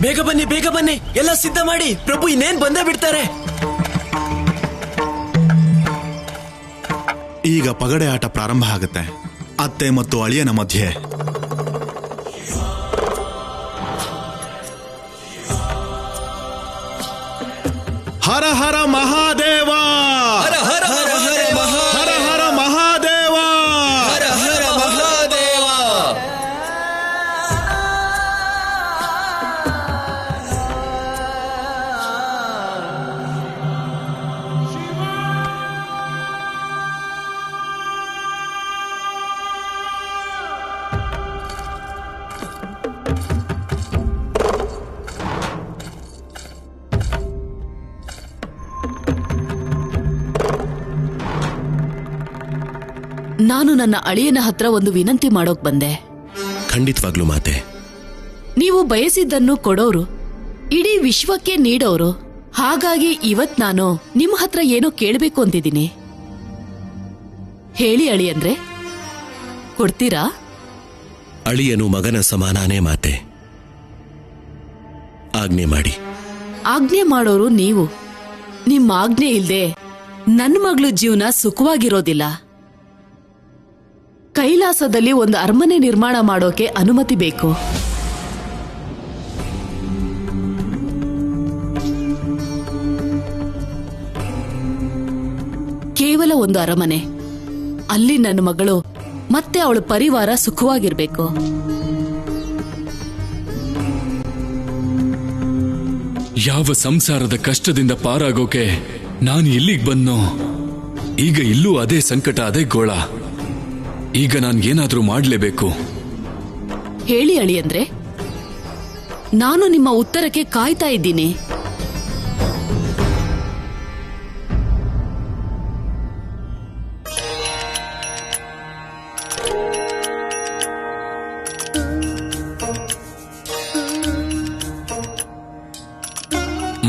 ಬೇಗ ಬನ್ನಿ, ಬೇಗ ಬನ್ನಿ, ಎಲ್ಲ ಸಿದ್ಧ ಮಾಡಿ. ಪ್ರಭು ಇನ್ನೇನ್ ಬಂದೇ ಬಿಡ್ತಾರೆ. ಈಗ ಪಗಡೆ ಆಟ ಪ್ರಾರಂಭ ಆಗುತ್ತೆ. ಅತ್ತೆ ಮತ್ತು ಅಳಿಯನ ಮಧ್ಯೆ. ಹರ ಹರ ಮಹಾದೇವ, ಹರ ಹರ ಹರ ಹರ ಹರ ಹರ ಮಹಾದೇವ, ಹರ ಹರ ಮಹಾದೇವ. ನಾನು ನನ್ನ ಅಳಿಯನ ಹತ್ರ ಒಂದು ವಿನಂತಿ ಮಾಡೋಕ್ ಬಂದೆ. ಖಂಡಿತವಾಗ್ಲೂ ಮಾತೆ. ನೀವು ಬಯಸಿದ್ದನ್ನು ಕೊಡೋರು, ಇಡೀ ವಿಶ್ವಕ್ಕೆ ನೀಡೋರು. ಹಾಗಾಗಿ ಇವತ್ ನಾನು ನಿಮ್ಮ ಹತ್ರ ಏನೋ ಕೇಳಬೇಕು ಅಂತಿದ್ದೀನಿ. ಹೇಳಿ ಅಳಿಯಂದ್ರೆ, ಕೊಡ್ತೀರಾ? ಅಳಿಯನು ಮಗನ ಸಮಾನಾನೇ ಮಾತೆ. ಆಜ್ಞೆ ಮಾಡಿ. ಆಜ್ಞೆ ಮಾಡೋರು ನೀವು. ನಿಮ್ಮ ಆಜ್ಞೆ ಇಲ್ದೆ ನನ್ನ ಮಗಳು ಜೀವನ ಸುಖವಾಗಿರೋದಿಲ್ಲ. ಕೈಲಾಸದಲ್ಲಿ ಒಂದು ಅರಮನೆ ನಿರ್ಮಾಣ ಮಾಡೋಕೆ ಅನುಮತಿ ಬೇಕು. ಕೇವಲ ಒಂದು ಅರಮನೆ. ಅಲ್ಲಿ ನನ್ನ ಮಗಳು ಮತ್ತೆ ಅವಳ ಪರಿವಾರ ಸುಖವಾಗಿರ್ಬೇಕು. ಯಾವ ಸಂಸಾರದ ಕಷ್ಟದಿಂದ ಪಾರಾಗೋಕೆ ನಾನು ಇಲ್ಲಿಗೆ ಬಂದ್ನೋ, ಈಗ ಇಲ್ಲೂ ಅದೇ ಸಂಕಟ, ಅದೇ ಗೋಳ. ಈಗ ನಾನು ಏನಾದ್ರೂ ಮಾಡ್ಲೇಬೇಕು. ಹೇಳಿ ಅಳಿಯಂದ್ರೆ, ನಾನು ನಿಮ್ಮ ಉತ್ತರಕ್ಕೆ ಕಾಯ್ತಾ ಇದ್ದೀನಿ.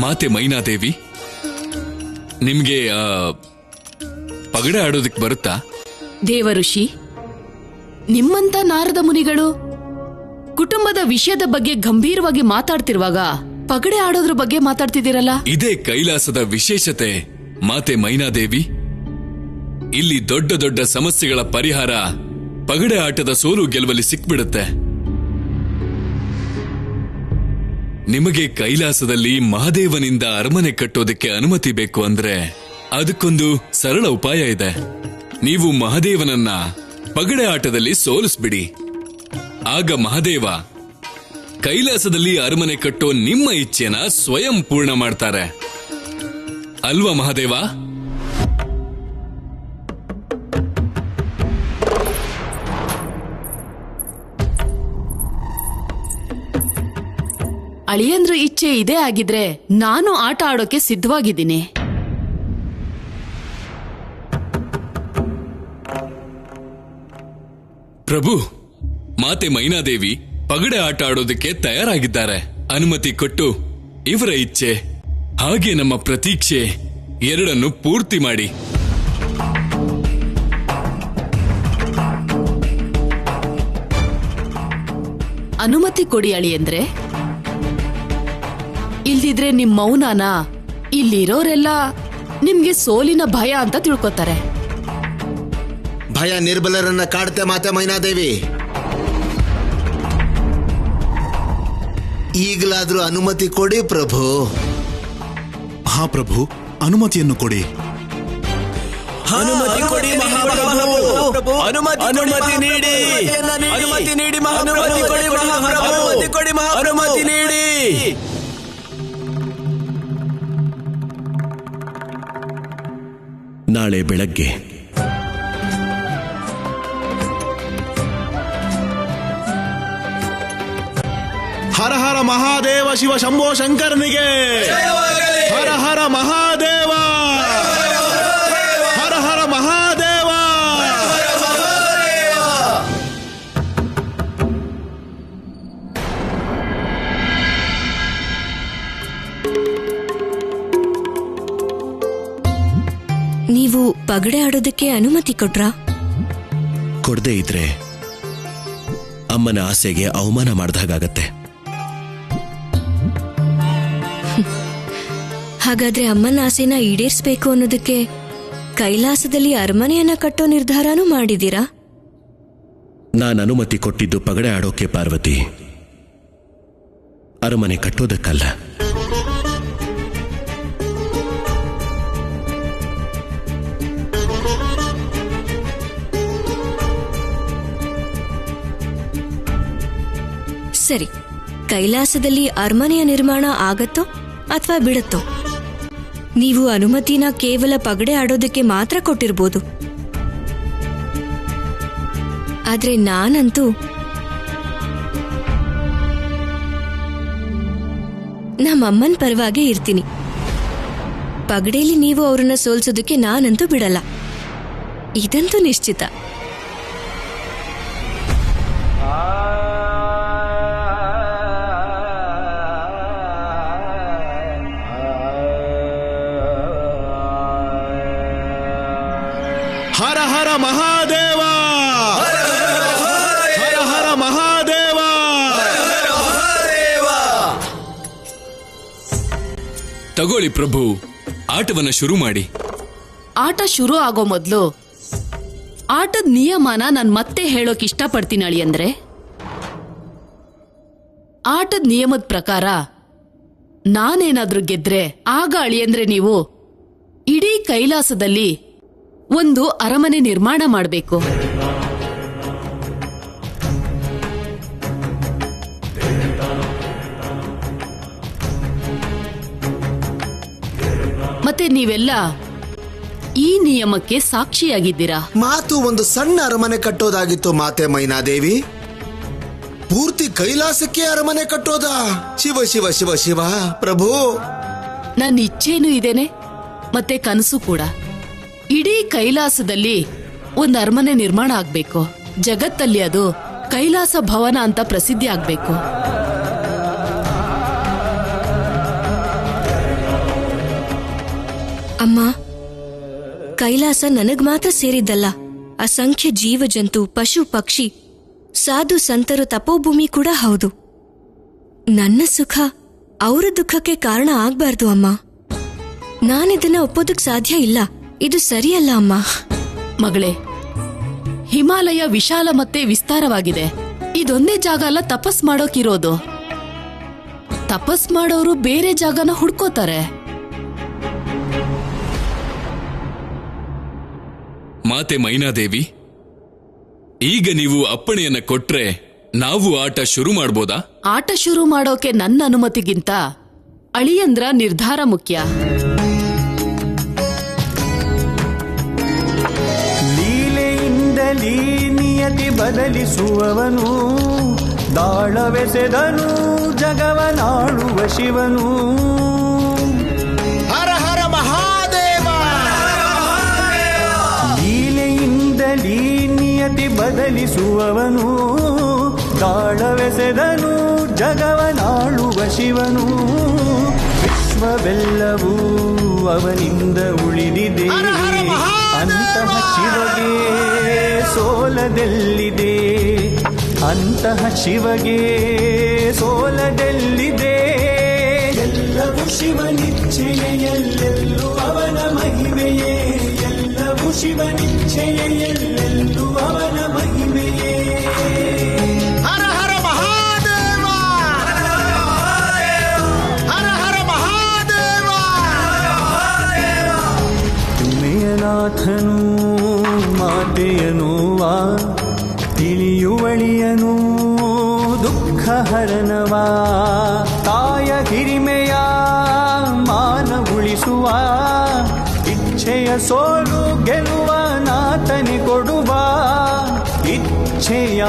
ಮಾತೆ ಮೈನಾದೇವಿ, ನಿಮ್ಗೆ ಪಗಡೆ ಆಡೋದಕ್ಕೆ ಬರುತ್ತಾ? ದೇವಋಷಿ, ನಿಮ್ಮಂತ ನಾರದ ಮುನಿಗಳು ಕುಟುಂಬದ ವಿಷಯದ ಬಗ್ಗೆ ಗಂಭೀರವಾಗಿ ಮಾತಾಡ್ತಿರುವಾಗ ಪಗಡೆ ಆಡೋದ್ರ ಬಗ್ಗೆ ಮಾತಾಡ್ತಿದ್ದೀರಲ್ಲ? ಇದೇ ಕೈಲಾಸದ ವಿಶೇಷತೆ ಮಾತೆ ಮೈನಾದೇವಿ. ಇಲ್ಲಿ ದೊಡ್ಡ ದೊಡ್ಡ ಸಮಸ್ಯೆಗಳ ಪರಿಹಾರ ಪಗಡೆ ಆಟದ ಸೋಲು ಗೆಲುವಲ್ಲಿ ಸಿಕ್ಬಿಡುತ್ತೆ. ನಿಮಗೆ ಕೈಲಾಸದಲ್ಲಿ ಮಹಾದೇವನಿಂದ ಅರಮನೆ ಕಟ್ಟೋದಕ್ಕೆ ಅನುಮತಿ ಬೇಕು ಅಂದ್ರೆ ಅದಕ್ಕೊಂದು ಸರಳ ಉಪಾಯ ಇದೆ. ನೀವು ಮಹಾದೇವನನ್ನ ಪಗಡೆ ಆಟದಲ್ಲಿ ಸೋಲಿಸ್ಬಿಡಿ. ಆಗ ಮಹಾದೇವ ಕೈಲಾಸದಲ್ಲಿ ಅರಮನೆ ಕಟ್ಟೋ ನಿಮ್ಮ ಇಚ್ಛೆನ ಸ್ವಯಂ ಪೂರ್ಣ ಮಾಡ್ತಾರೆ. ಅಲ್ವಾ ಮಹಾದೇವ? ಅಳಿಯಂದ್ರ ಇಚ್ಛೆ ಇದೇ ಆಗಿದ್ರೆ ನಾನು ಆಟ ಆಡೋಕೆ ಸಿದ್ಧವಾಗಿದ್ದೀನಿ. ಪ್ರಭು, ಮಾತೆ ಮೈನಾದೇವಿ ಪಗಡೆ ಆಟ ಆಡೋದಕ್ಕೆ ತಯಾರಾಗಿದ್ದಾರೆ. ಅನುಮತಿ ಕೊಟ್ಟು ಇವರ ಇಚ್ಛೆ ಹಾಗೆ ನಮ್ಮ ಪ್ರತೀಕ್ಷೆ ಎರಡನ್ನು ಪೂರ್ತಿ ಮಾಡಿ. ಅನುಮತಿ ಕೊಡಿ ಅಳಿಯಂದ್ರೆ. ಇಲ್ದಿದ್ರೆ ನಿಮ್ ಮೌನಾನ ಇಲ್ಲಿರೋರೆಲ್ಲ ನಿಮ್ಗೆ ಸೋಲಿನ ಭಯ ಅಂತ ತಿಳ್ಕೊತಾರೆ. ಭಯ ನಿರ್ಬಲರನ್ನ ಕಾಡುತ್ತೆ ಮಾತೆ ಮೈನಾದೇವಿ. ಈಗಲಾದ್ರೂ ಅನುಮತಿ ಕೊಡಿ ಪ್ರಭು. ಹಾ ಪ್ರಭು, ಅನುಮತಿಯನ್ನು ಕೊಡಿ. ಅನುಮತಿ ಕೊಡಿ ಮಹಾಪ್ರಭು, ಅನುಮತಿ ನೀಡಿ, ಅನುಮತಿ ನೀಡಿ ಮಹಾಪ್ರಭು, ಅನುಮತಿ ಕೊಡಿ ಮಹಾಪ್ರಭು, ಅನುಮತಿ ನೀಡಿ. ನಾಳೆ ಬೆಳಗ್ಗೆ ಹರ ಹರ ಮಹಾದೇವ ಶಿವ ಶಂಭೋ ಶಂಕರನಿಗೆ. ಹರ ಹರ ಮಹಾದೇವ, ಹರ ಹರ ಮಹಾದೇವ. ನೀವು ಪಗಡೆ ಆಡೋದಕ್ಕೆ ಅನುಮತಿ ಕೊಟ್ರಾ? ಕೊಡದೇ ಇದ್ರೆ ಅಮ್ಮನ ಆಸೆಗೆ ಅವಮಾನ ಮಾಡಿದಾಗತ್ತೆ. ಹಾಗಾದ್ರೆ ಅಮ್ಮನ ಆಸೆನ ಈಡೇರಿಸ್ಬೇಕು ಅನ್ನೋದಕ್ಕೆ ಕೈಲಾಸದಲ್ಲಿ ಅರಮನೆಯನ್ನ ಕಟ್ಟೋ ನಿರ್ಧಾರನೂ ಮಾಡಿದೀರಾ? ನಾನು ಅನುಮತಿ ಕೊಟ್ಟಿದ್ದು ಪಗಡೆ ಆಡೋಕೆ ಪಾರ್ವತಿ, ಅರಮನೆ ಕಟ್ಟೋದಕ್ಕಲ್ಲ. ಸರಿ, ಕೈಲಾಸದಲ್ಲಿ ಅರಮನೆಯ ನಿರ್ಮಾಣ ಆಗತ್ತೋ ಅಥವಾ ಬಿಡತ್ತೋ, ನೀವು ಅನುಮತಿನ ಕೇವಲ ಪಗಡೆ ಆಡೋದಕ್ಕೆ ಮಾತ್ರ ಕೊಟ್ಟಿರ್ಬೋದು. ಆದ್ರೆ ನಾನಂತೂ ನಮ್ಮಮ್ಮನ ಪರವಾಗೇ ಇರ್ತೀನಿ. ಪಗಡೆಯಲ್ಲಿ ನೀವು ಅವ್ರನ್ನ ಸೋಲ್ಸೋದಕ್ಕೆ ನಾನಂತೂ ಬಿಡಲ್ಲ, ಇದಂತೂ ನಿಶ್ಚಿತ. ಹರ ಹರ ಮಹಾದೇವ, ಹರ ಹರ ಮಹಾದೇವ. ತಗೊಳ್ಳಿ ಪ್ರಭು, ಆಟವನ್ನ ಶುರು ಮಾಡಿ. ಆಟ ಶುರು ಆಗೋ ಮೊದ್ಲು ಆಟದ ನಿಯಮನ ನಾನು ಮತ್ತೆ ಹೇಳೋಕ್ ಇಷ್ಟಪಡ್ತೀನಿ ಅಳಿಯಂದ್ರೆ. ಆಟದ ನಿಯಮದ ಪ್ರಕಾರ ನಾನೇನಾದ್ರೂ ಗೆದ್ರೆ ಆಗ ಅಳಿಯಂದ್ರೆ ನೀವು ಇಡೀ ಕೈಲಾಸದಲ್ಲಿ ಒಂದು ಅರಮನೆ ನಿರ್ಮಾಣ ಮಾಡಬೇಕು. ಮತ್ತೆ ನೀವೆಲ್ಲ ಈ ನಿಯಮಕ್ಕೆ ಸಾಕ್ಷಿಯಾಗಿದ್ದೀರಾ. ಮಾತು ಒಂದು ಸಣ್ಣ ಅರಮನೆ ಕಟ್ಟೋದಾಗಿತ್ತು ಮಾತೆ ಮೈನಾದೇವಿ. ಪೂರ್ತಿ ಕೈಲಾಸಕ್ಕೆ ಅರಮನೆ ಕಟ್ಟೋದಾ? ಶಿವ ಶಿವ ಶಿವ ಶಿವ ಪ್ರಭು. ನನ್ನ ಇಚ್ಛೆನೂ ಇದೇನೆ, ಮತ್ತೆ ಕನಸು ಕೂಡ. ಇಡೀ ಕೈಲಾಸದಲ್ಲಿ ಒಂದು ಅರಮನೆ ನಿರ್ಮಾಣ ಆಗ್ಬೇಕು. ಜಗತ್ತಲ್ಲಿ ಅದು ಕೈಲಾಸ ಭವನ ಅಂತ ಪ್ರಸಿದ್ಧಿ ಆಗ್ಬೇಕು. ಅಮ್ಮ, ಕೈಲಾಸ ನನಗ್ ಮಾತ್ರ ಸೇರಿದ್ದಲ್ಲ, ಅಸಂಖ್ಯ ಜೀವ ಜಂತು, ಪಶು ಪಕ್ಷಿ, ಸಾಧು ಸಂತರು ತಪೋಭೂಮಿ ಕೂಡ ಹೌದು. ನನ್ನ ಸುಖ ಅವರ ದುಃಖಕ್ಕೆ ಕಾರಣ ಆಗ್ಬಾರ್ದು ಅಮ್ಮ. ನಾನಿದನ್ನ ಒಪ್ಪೋದಕ್ ಸಾಧ್ಯ ಇಲ್ಲ. ಇದು ಸರಿಯಲ್ಲ ಅಮ್ಮ. ಮಗಳೇ, ಹಿಮಾಲಯ ವಿಶಾಲ ಮತ್ತೆ ವಿಸ್ತಾರವಾಗಿದೆ. ಇದೊಂದೇ ಜಾಗ ಅಲ್ಲ ತಪಸ್ ಮಾಡೋಕಿರೋದು. ತಪಸ್ ಮಾಡೋರು ಬೇರೆ ಜಾಗನ ಹುಡ್ಕೋತಾರೆ. ಮಾತೆ ಮೈನಾದೇವಿ, ಈಗ ನೀವು ಅಪ್ಪಣೆಯನ್ನ ಕೊಟ್ರೆ ನಾವು ಆಟ ಶುರು ಮಾಡ್ಬೋದಾ? ಆಟ ಶುರು ಮಾಡೋಕೆ ನನ್ನ ಅನುಮತಿಗಿಂತ ಅಳಿಯಂದ್ರ ನಿರ್ಧಾರ ಮುಖ್ಯ. ಲೀಲೆಯಿಂದಲೀ ನಿಯತಿ ಬದಲಿಸುವವನು, ದಾಳವೆಸೆದನು ಜಗವನಾಳುವ ಶಿವನು. ಹರ ಹರ ಮಹಾದೇವ. ಲೀಲೆಯಿಂದಲೀ ನಿಯತಿ ಬದಲಿಸುವವನು, ದಾಳವೆಸೆದನು ಜಗವನಾಳುವ ಶಿವನು. ವಿಶ್ವವೆಲ್ಲವೂ ಅವನಿಂದ ಉಳಿದಿದೆ, ಅಂತಹ ಶಿವಗೆ ಸೋಲದೆಲ್ಲಿದೆ, ಅಂತಹ ಶಿವಗೆ ಸೋಲದೆಲ್ಲಿದೆ. ಎಲ್ಲವೂ ಶಿವನಿಚ್ಛೆಯೇ, ಎಲ್ಲೆಲ್ಲೂ ಅವನ ಮಹಿಮೆಯೇ, ಎಲ್ಲವೂ ಶಿವನಿಚ್ಛೆಯೇ, ಎಲ್ಲೆಲ್ಲೂ ಅವನ ಮಹಿಮೆಯೇ. ಹರ ಹರ ಮಹಾದೇವ, ಹರ ಹರ ಮಹಾದೇವ. ಮೇಯನಾಥನು ಮಾತೆಯನುವಾ, ತಿಳಿಯುವಳಿಯನು ದುಃಖಹರನವಾ. ತಾಯ ಹಿರಿಮೆಯ ಮಾನ ಉಳಿಸುವ, ಇಚ್ಛೆಯ ಸೋಲು ಗೆಲುವ ನಾತನಿ ಕೊಡುವ. ಇಚ್ಛೆಯ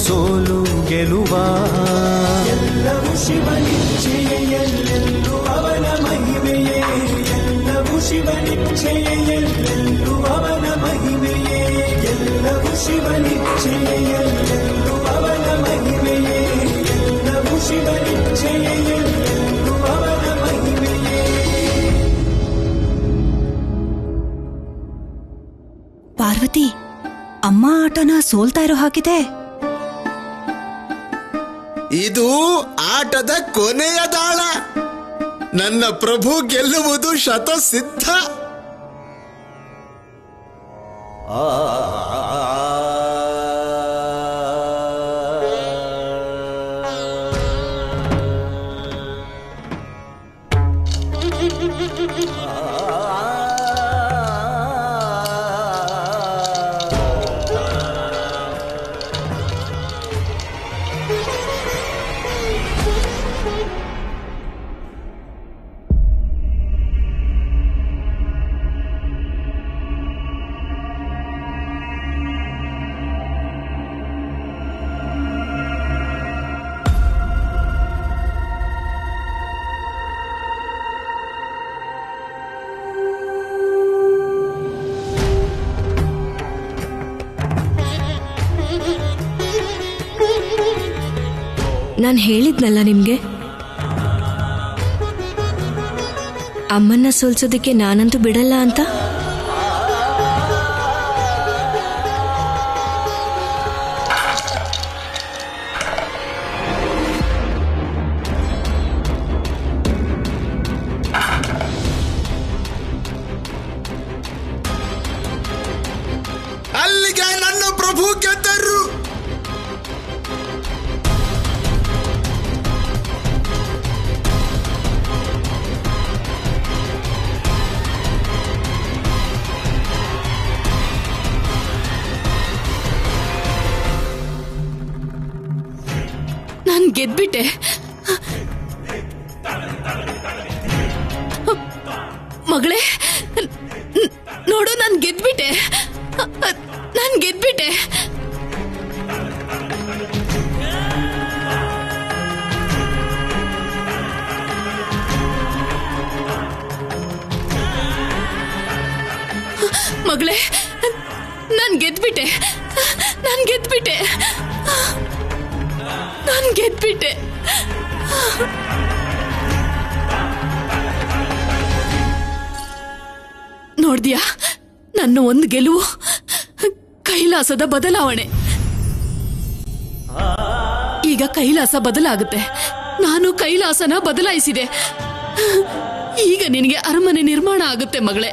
ಸೋಲು ಗೆಲುವ. ಎಲ್ಲವೂ ಶಿವನಿಚ್ಛೆಯೇ, ಎಲ್ಲೆಲ್ಲೂ ಅವನ ಮಹಿಮೆಯೇ, ಎಲ್ಲವೂ ಶಿವನಿಚ್ಛೆಯೇ, ಎಲ್ಲೆಲ್ಲೂ ಅವನ ಮಹಿಮೆಯೇ, ಎಲ್ಲವೂ ಶಿವನಿಚ್ಛೆಯೇ, ಎಲ್ಲೆಲ್ಲೂ ಅವನ ಮಹಿಮೆಯೇ, ಎಲ್ಲವೂ ಶಿವನಿಚ್ಛೆಯೇ, ಎಲ್ಲೆಲ್ಲೂ ಅವನ ಮಹಿಮೆಯೇ. ಪಾರ್ವತಿ, ಅಮ್ಮ ಆಟನ ಸೋಲ್ತಾ ಇರೋ ಹಾಗಿದೆ. ಇದು ಆಟದ ಕೊನೆಯ ದಾಳ. ನನ್ನ ಪ್ರಭು ಗೆಲ್ಲುವುದು ಶತಸಿದ್ಧ. ನಾನು ಹೇಳಿದ್ನಲ್ಲ ನಿಮ್ಗೆ, ಅಮ್ಮನ್ನ ಸೋಲ್ಸೋದಕ್ಕೆ ನಾನಂತೂ ಬಿಡಲ್ಲ ಅಂತ. ಅಲ್ಲಿಗೆ ನನ್ನ ಪ್ರಭು ಗೆದ್ದರು. ನಾನ್ ಗೆದ್ಬಿಟ್ಟೆ. ಮಗಳೇ ನೋಡು, ನಾನ್ ಗೆದ್ಬಿಟ್ಟೆ. ನಾನ್ ಗೆದ್ಬಿಟ್ಟೆ. ಮಗಳೇ ನಾನ್ ಗೆದ್ಬಿಟ್ಟೆ. ನಾನ್ ಗೆದ್ಬಿಟ್ಟೆ. ನಾನ್ ಗೆದ್ಬಿಟ್ಟೆ. ನೋಡ್ದ್ಯಾ, ನನ್ನ ಒಂದು ಗೆಲುವು ಕೈಲಾಸದ ಬದಲಾವಣೆ. ಈಗ ಕೈಲಾಸ ಬದಲಾಗುತ್ತೆ. ನಾನು ಕೈಲಾಸನ ಬದಲಾಯಿಸಿದೆ. ಈಗ ನಿನಗೆ ಅರಮನೆ ನಿರ್ಮಾಣ ಆಗುತ್ತೆ ಮಗಳೇ.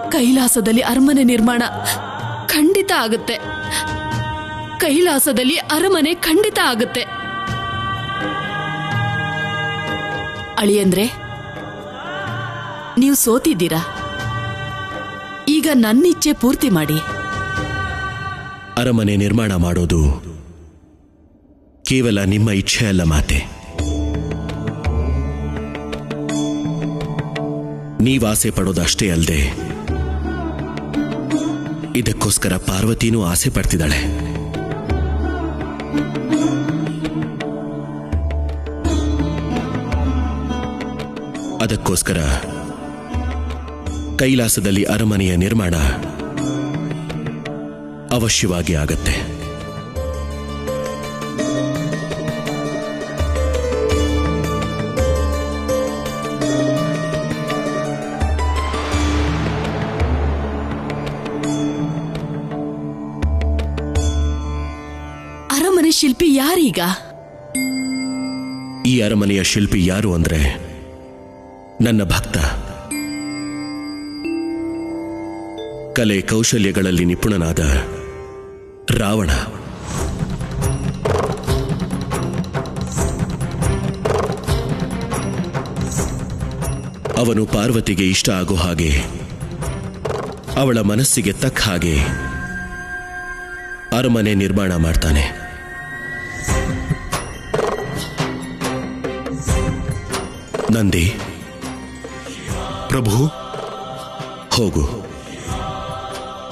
ಕೈಲಾಸದಲ್ಲಿ ಅರಮನೆ ನಿರ್ಮಾಣ ಖಂಡಿತ ಆಗುತ್ತೆ. ಕೈಲಾಸದಲ್ಲಿ ಅರಮನೆ ಖಂಡಿತ ಆಗುತ್ತೆ. ಅಳಿಯಂದ್ರೆ, ನೀವು ಸೋತಿದ್ದೀರಾ. ಈಗ ನನ್ನಿಚ್ಛೆ ಪೂರ್ತಿ ಮಾಡಿ. ಅರಮನೆ ನಿರ್ಮಾಣ ಮಾಡೋದು ಕೇವಲ ನಿಮ್ಮ ಇಚ್ಛೆ ಅಲ್ಲ ಮಾತೆ. ನೀವಾಸೆ ಪಡೋದಷ್ಟೇ ಅಲ್ಲದೆ ಇದಕ್ಕೋಸ್ಕರ ಪಾರ್ವತಿನೂ ಆಸೆ ಪಡ್ತಿದ್ದಾಳೆ. ಅದಕ್ಕೋಸ್ಕರ ಕೈಲಾಸದಲ್ಲಿ ಅರಮನೆಯ ನಿರ್ಮಾಣ ಅವಶ್ಯವಾಗಿ ಆಗತ್ತೆ. ಅರಮನೆ ಶಿಲ್ಪಿ ಯಾರೀಗ? ಈ ಅರಮನೆಯ ಶಿಲ್ಪಿ ಯಾರು ಅಂದ್ರೆ ನನ್ನ ಭಕ್ತ. ಕಲೆ ಕೌಶಲ್ಯಗಳಲ್ಲಿ ನಿಪುಣನಾದ ರಾವಣ. ಅವನು ಪಾರ್ವತಿಗೆ ಇಷ್ಟ ಆಗೋ ಹಾಗೆ, ಅವಳ ಮನಸ್ಸಿಗೆ ತಕ್ಕ ಹಾಗೆ ಅರಮನೆ ನಿರ್ಮಾಣ ಮಾಡ್ತಾನೆ. ನಂದಿ, ಪ್ರಭು,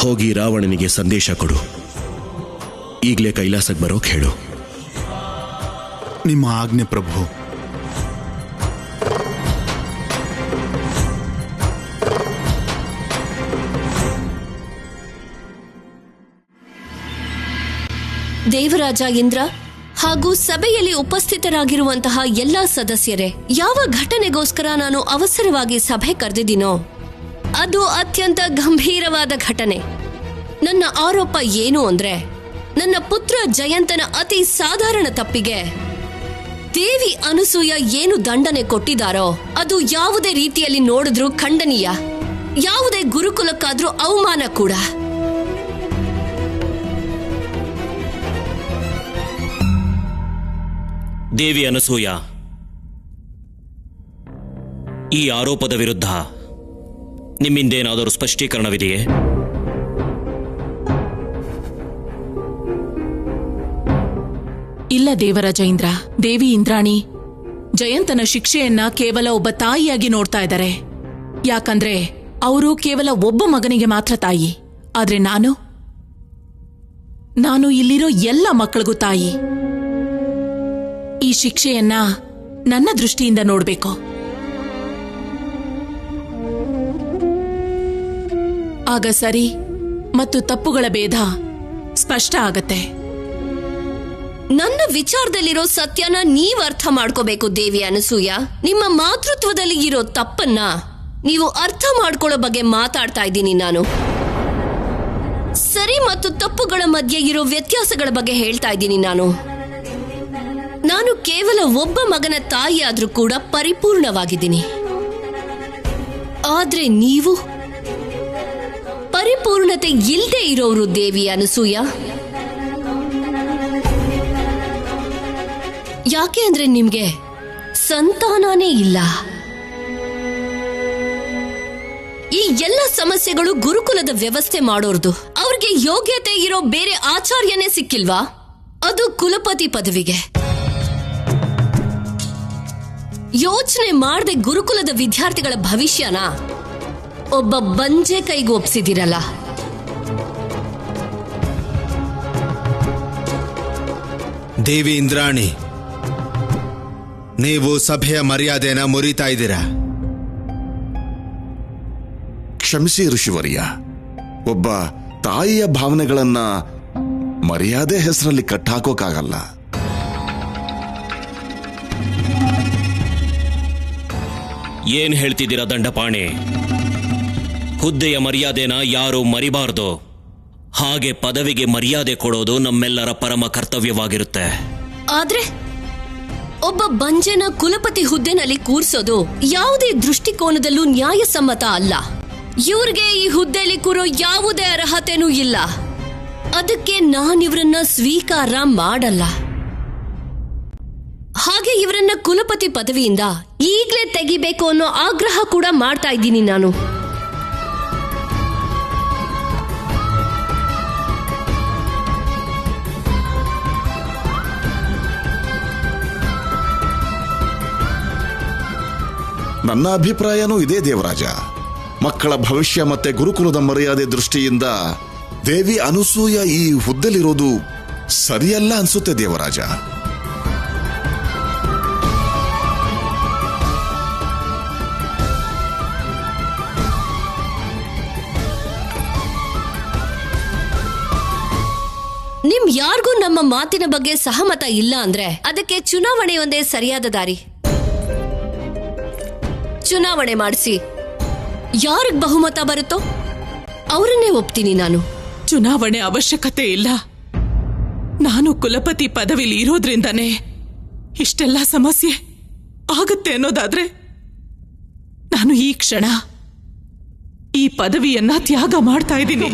ಹೋಗಿ ರಾವಣನಿಗೆ ಸಂದೇಶ ಕೊಡು. ಈಗಲೇ ಕೈಲಾಸಕ್ಕೆ ಬರೋಕ್ ಹೇಳು. ನಿಮ್ಮ ಆಜ್ಞೆ ಪ್ರಭು. ದೇವರಾಜ ಇಂದ್ರ ಹಾಗೂ ಸಭೆಯಲ್ಲಿ ಉಪಸ್ಥಿತರಾಗಿರುವಂತಹ ಎಲ್ಲಾ ಸದಸ್ಯರೇ, ಯಾವ ಘಟನೆಗೋಸ್ಕರ ನಾನು ಅವಸರವಾಗಿ ಸಭೆ ಕರೆದಿದ್ದೀನೋ ಅದು ಅತ್ಯಂತ ಗಂಭೀರವಾದ ಘಟನೆ. ನನ್ನ ಆರೋಪ ಏನು ಅಂದ್ರೆ, ನನ್ನ ಪುತ್ರ ಜಯಂತನ ಅತಿ ಸಾಧಾರಣ ತಪ್ಪಿಗೆ ದೇವಿ ಅನಸೂಯ ಏನು ದಂಡನೆ ಕೊಟ್ಟಿದ್ದಾರೋ ಅದು ಯಾವುದೇ ರೀತಿಯಲ್ಲಿ ನೋಡಿದ್ರೂ ಖಂಡನೀಯ. ಯಾವುದೇ ಗುರುಕುಲಕ್ಕಾದ್ರೂ ಅವಮಾನ ಕೂಡ. ದೇವಿ ಅನಸೂಯ, ಈ ಆರೋಪದ ವಿರುದ್ಧ ನಿಮ್ಮಿಂದೇನಾದರೂ ಸ್ಪಷ್ಟೀಕರಣವಿದೆಯೇ? ಇಲ್ಲ ದೇವರಾಜ ಇಂದ್ರ. ದೇವಿ ಇಂದ್ರಾಣಿ ಜಯಂತನ ಶಿಕ್ಷೆಯನ್ನ ಕೇವಲ ಒಬ್ಬ ತಾಯಿಯಾಗಿ ನೋಡ್ತಾ ಇದ್ದಾರೆ. ಯಾಕಂದ್ರೆ ಅವರು ಕೇವಲ ಒಬ್ಬ ಮಗನಿಗೆ ಮಾತ್ರ ತಾಯಿ. ಆದ್ರೆ ನಾನು ಇಲ್ಲಿರೋ ಎಲ್ಲ ಮಕ್ಕಳಿಗೂ ತಾಯಿ. ಈ ಶಿಕ್ಷೆಯನ್ನ ನನ್ನ ದೃಷ್ಟಿಯಿಂದ ನೋಡ್ಬೇಕು. ಆಗ ಸರಿ ಮತ್ತು ತಪ್ಪುಗಳ ಭೇದ ಸ್ಪಷ್ಟ ಆಗತ್ತೆ. ನನ್ನ ವಿಚಾರದಲ್ಲಿರೋ ಸತ್ಯನ ನೀವ್ ಅರ್ಥ ಮಾಡ್ಕೋಬೇಕು ದೇವಿ ಅನಸೂಯ. ನಿಮ್ಮ ಮಾತೃತ್ವದಲ್ಲಿ ಇರೋ ತಪ್ಪನ್ನ ನೀವು ಅರ್ಥ ಮಾಡ್ಕೊಳ್ಳೋ ಬಗ್ಗೆ ಮಾತಾಡ್ತಾ ಇದ್ದೀನಿ ನಾನು. ಸರಿ ಮತ್ತು ತಪ್ಪುಗಳ ಮಧ್ಯೆ ಇರೋ ವ್ಯತ್ಯಾಸಗಳ ಬಗ್ಗೆ ಹೇಳ್ತಾ ಇದ್ದೀನಿ ನಾನು ಕೇವಲ ಒಬ್ಬ ಮಗನ ತಾಯಿ ಆದ್ರೂ ಕೂಡ ಪರಿಪೂರ್ಣವಾಗಿದ್ದೀನಿ. ಆದ್ರೆ ನೀವು ಪರಿಪೂರ್ಣತೆ ಇಲ್ಲದೆ ಇರೋರು ದೇವಿ ಅನಸೂಯ. ಯಾಕೆ ಅಂದ್ರೆ ನಿಮ್ಗೆ ಸಂತಾನನೇ ಇಲ್ಲ. ಈ ಎಲ್ಲ ಸಮಸ್ಯೆಗಳು ಗುರುಕುಲದ ವ್ಯವಸ್ಥೆ ಮಾಡೋರ್ದು. ಅವ್ರಿಗೆ ಯೋಗ್ಯತೆ ಇರೋ ಬೇರೆ ಆಚಾರ್ಯನೇ ಸಿಕ್ಕಿಲ್ವಾ? ಅದು ಕುಲಪತಿ ಪದವಿಗೆ. ಯೋಚನೆ ಮಾಡದೆ ಗುರುಕುಲದ ವಿದ್ಯಾರ್ಥಿಗಳ ಭವಿಷ್ಯನ ಒಬ್ಬ ಬಂಜೆ ಕೈಗೆ ಒಪ್ಸಿದಿರಲ್ಲ. ದೇವಿ ಇಂದ್ರಾಣಿ, ನೀವು ಸಭೆಯ ಮರ್ಯಾದೆನ ಮುರಿತಾ ಇದ್ದೀರಾ. ಕ್ಷಮಿಸಿ ಋಷಿವರ್ಯ, ಒಬ್ಬ ತಾಯಿಯ ಭಾವನೆಗಳನ್ನ ಮರ್ಯಾದೆ ಹೆಸರಲ್ಲಿ ಕಟ್ಟಾಕೋಕ್ಕಾಗಲ್ಲ. ಏನ್ ಹೇಳ್ತಿದ್ದೀರಾ ದಂಡಪಾಣಿ? ಹುದ್ದೆಯ ಮರ್ಯಾದೆನ ಯಾರು ಮರಿಬಾರ್ದು. ಹಾಗೆ ಪದವಿಗೆ ಮರ್ಯಾದೆ ಕೊಡೋದು ನಮ್ಮೆಲ್ಲರ ಪರಮ ಕರ್ತವ್ಯವಾಗಿರುತ್ತೆ. ಆದ್ರೆ ಒಬ್ಬ ಬಂಜೆನ ಕುಲಪತಿ ಹುದ್ದೆನಲ್ಲಿ ಕೂರ್ಸೋದು ಯಾವುದೇ ದೃಷ್ಟಿಕೋನದಲ್ಲೂ ನ್ಯಾಯಸಮ್ಮತ ಅಲ್ಲ. ಇವ್ರಿಗೆ ಈ ಹುದ್ದೆಯಲ್ಲಿ ಕೂರೋ ಯಾವುದೇ ಅರ್ಹತೆನೂ ಇಲ್ಲ. ಅದಕ್ಕೆ ನಾನಿವ್ರನ್ನ ಸ್ವೀಕಾರ ಮಾಡಲ್ಲ. ಹಾಗೆ ಇವರನ್ನ ಕುಲಪತಿ ಪದವಿಯಿಂದ ಈಗಲೇ ತೆಗಿಬೇಕು ಅನ್ನೋ ಆಗ್ರಹ ಕೂಡ ಮಾಡ್ತಾ ಇದ್ದೀನಿ ನಾನು. ನನ್ನ ಅಭಿಪ್ರಾಯನೂ ಇದೇ ದೇವರಾಜ. ಮಕ್ಕಳ ಭವಿಷ್ಯ ಮತ್ತೆ ಗುರುಕುಲದ ಮರ್ಯಾದೆ ದೃಷ್ಟಿಯಿಂದ ದೇವಿ ಅನಸೂಯ ಈ ಹುದ್ದೆಲಿರೋದು ಸರಿಯಲ್ಲ ಅನ್ಸುತ್ತೆ ದೇವರಾಜ. ನಿಮ್ ಯಾರಿಗೂ ನಮ್ಮ ಮಾತಿನ ಬಗ್ಗೆ ಸಹಮತ ಇಲ್ಲ ಅಂದ್ರೆ ಅದಕ್ಕೆ ಚುನಾವಣೆ ಒಂದೇ ಸರಿಯಾದ ದಾರಿ. ಚುನಾವಣೆ ಮಾಡಿಸಿ ಯಾರಿಗೆ ಬಹುಮತ ಬರುತ್ತೋ ಅವರನ್ನೇ ಒಪ್ತೀನಿ ನಾನು. ಚುನಾವಣೆ ಅವಶ್ಯಕತೆ ಇಲ್ಲ. ನಾನು ಕುಲಪತಿ ಪದವಿಲಿ ಇರೋದ್ರಿಂದಾನೇ ಇಷ್ಟೆಲ್ಲ ಸಮಸ್ಯೆ ಆಗುತ್ತೆ ಅನ್ನೋದಾದ್ರೆ ನಾನು ಈ ಕ್ಷಣ ಈ ಪದವಿಯನ್ನ ತ್ಯಾಗ ಮಾಡ್ತಾ ಇದ್ದೀನಿ.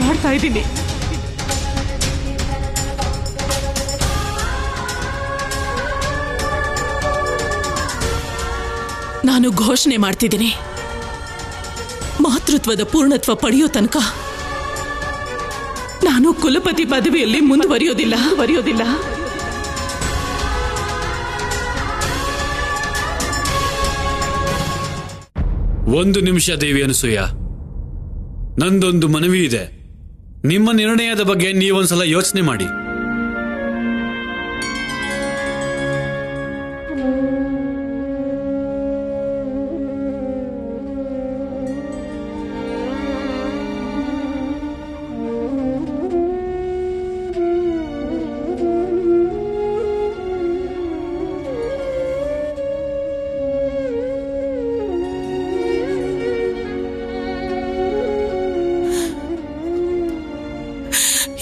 ನಾನು ಘೋಷಣೆ ಮಾಡ್ತಿದ್ದೀನಿ, ಮಾತೃತ್ವದ ಪೂರ್ಣತ್ವ ಪಡೆಯೋ ತನಕ ನಾನು ಕುಲಪತಿ ಪದವಿಯಲ್ಲಿ ಮುಂದುವರಿಯೋದಿಲ್ಲ. ಒಂದು ನಿಮಿಷ ದೇವಿ ಅನಸೂಯ, ನಂದೊಂದು ಮನವಿ ಇದೆ. ನಿಮ್ಮ ನಿರ್ಣಯದ ಬಗ್ಗೆ ನೀವೊಂದ್ಸಲ ಯೋಚನೆ ಮಾಡಿ.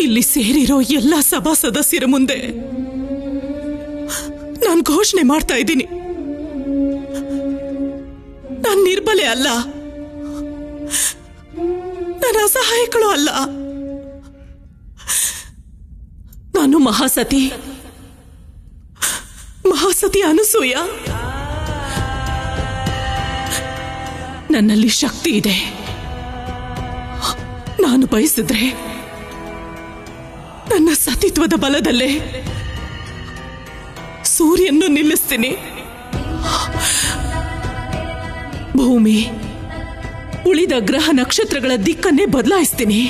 ಇಲ್ಲಿ ಸೇರಿರೋ ಎಲ್ಲ ಸಭಾ ಸದಸ್ಯರ ಮುಂದೆ ನಾನು ನಾನು ಘೋಷಣೆ ಮಾಡ್ತಾ ಇದ್ದೀನಿ, ನಾನು ನಿರ್ಬಲೆ ಅಲ್ಲ, ನನ್ನ ಅಸಹಾಯಕಳು ಅಲ್ಲ. ನಾನು ಮಹಾಸತಿ ಅನಸೂಯ. ನನ್ನಲ್ಲಿ ಶಕ್ತಿ ಇದೆ. ನಾನು ಬಯಸಿದ್ರೆ ನನ್ನ ಸತಿತ್ವದ ಬಲದಲ್ಲೇ ಸೂರ್ಯನ್ನು ನಿಲ್ಲಿಸ್ತೀನಿ. ಭೂಮಿ, ಉಳಿದ ಗ್ರಹ ನಕ್ಷತ್ರಗಳ ದಿಕ್ಕನ್ನೇ ಬದಲಾಯಿಸ್ತೀನಿ,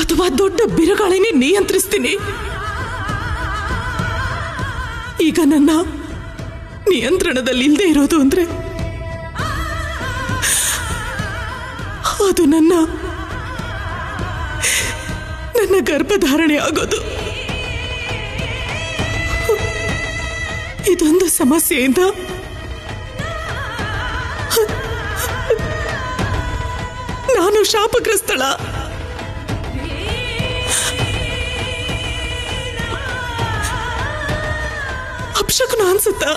ಅಥವಾ ದೊಡ್ಡ ಬಿರುಗಾಳಿನೇ ನಿಯಂತ್ರಿಸ್ತೀನಿ. ಈಗ ನನ್ನ ನಿಯಂತ್ರಣದಲ್ಲಿ ಇಲ್ಲದೆ ಇರೋದು ಅಂದ್ರೆ ಅದು ನನ್ನ ಗರ್ಭಧಾರಣೆ ಆಗೋದು. ಇದೊಂದು ಸಮಸ್ಯೆಯಿಂದ ನಾನು ಶಾಪಗ್ರಸ್ತಳ. ಅಪಶಕುನ ಅನ್ಸುತ್ತಾ?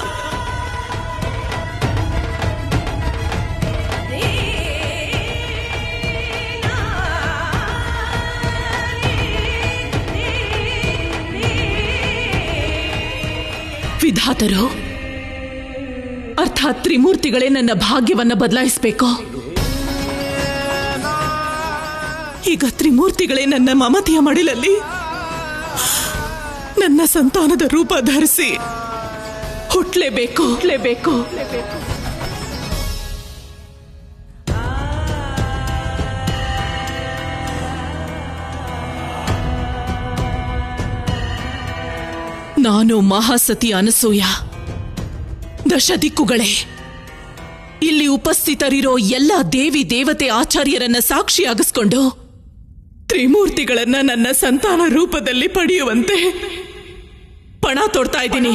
ವಿಧಾತರು ಅರ್ಥಾತ್ ತ್ರಿಮೂರ್ತಿಗಳೇ ನನ್ನ ಭಾಗ್ಯವನ್ನ ಬದಲಾಯಿಸಬೇಕು. ಈಗ ತ್ರಿಮೂರ್ತಿಗಳೇ ನನ್ನ ಮಮತೆಯ ಮಡಿಲಲ್ಲಿ ನನ್ನ ಸಂತಾನದ ರೂಪ ಧರಿಸಿ ಹುಟ್ಟಲೇಬೇಕು. ನಾನು ಮಹಾಸತಿ ಅನಸೂಯ. ದಶದಿಕ್ಕುಗಳೇ, ಇಲ್ಲಿ ಉಪಸ್ಥಿತರಿರೋ ಎಲ್ಲ ದೇವಿ ದೇವತೆ ಆಚಾರ್ಯರನ್ನ ಸಾಕ್ಷಿಯಾಗಿಸ್ಕೊಂಡು ತ್ರಿಮೂರ್ತಿಗಳನ್ನ ನನ್ನ ಸಂತಾನ ರೂಪದಲ್ಲಿ ಪಡೆಯುವಂತೆ ಪಣ ತೊಡ್ತಾ ಇದ್ದೀನಿ.